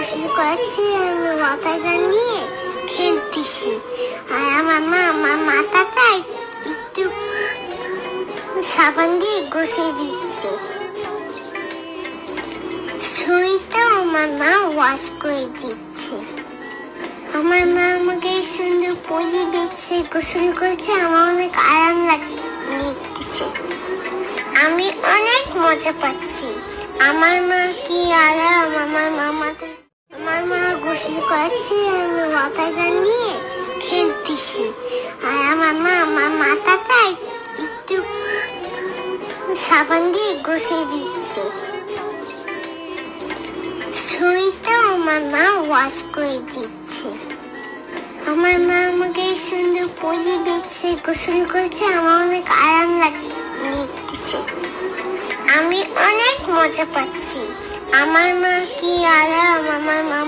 গোসল করাচ্ছি, আমি মাথায় গান নিয়ে খেলতেছি। আর আমার মা আমার মাথাটা একটু সাবান দিয়ে ঘষে দিচ্ছে। শরীরটাও আমার মা ওয়াশ করে দিচ্ছে। আমার মা আমাকে সুন্দর পরিয়ে দিচ্ছে, গোসল করছে, আমার অনেক আরাম লাগতেছে। আমি অনেক মজা পাচ্ছি। আমার মা কি আরাম, আমার মা গোসল করাচ্ছে, আমি মাথায় গান নিয়ে খেলতেছি। আর আমার মা আমার মাথাটা একটু সাবান দিয়ে ঘষে দিচ্ছে। শরীরটাও আমার মা ওয়াশ করে দিচ্ছে। আমার মা আমাকে সুন্দর পরিয়ে দিচ্ছে, গোসল করছে, আমার অনেক আরাম লাগতেছে। আমি অনেক মজা পাচ্ছি। আমার মা কি আরাম, আমার মা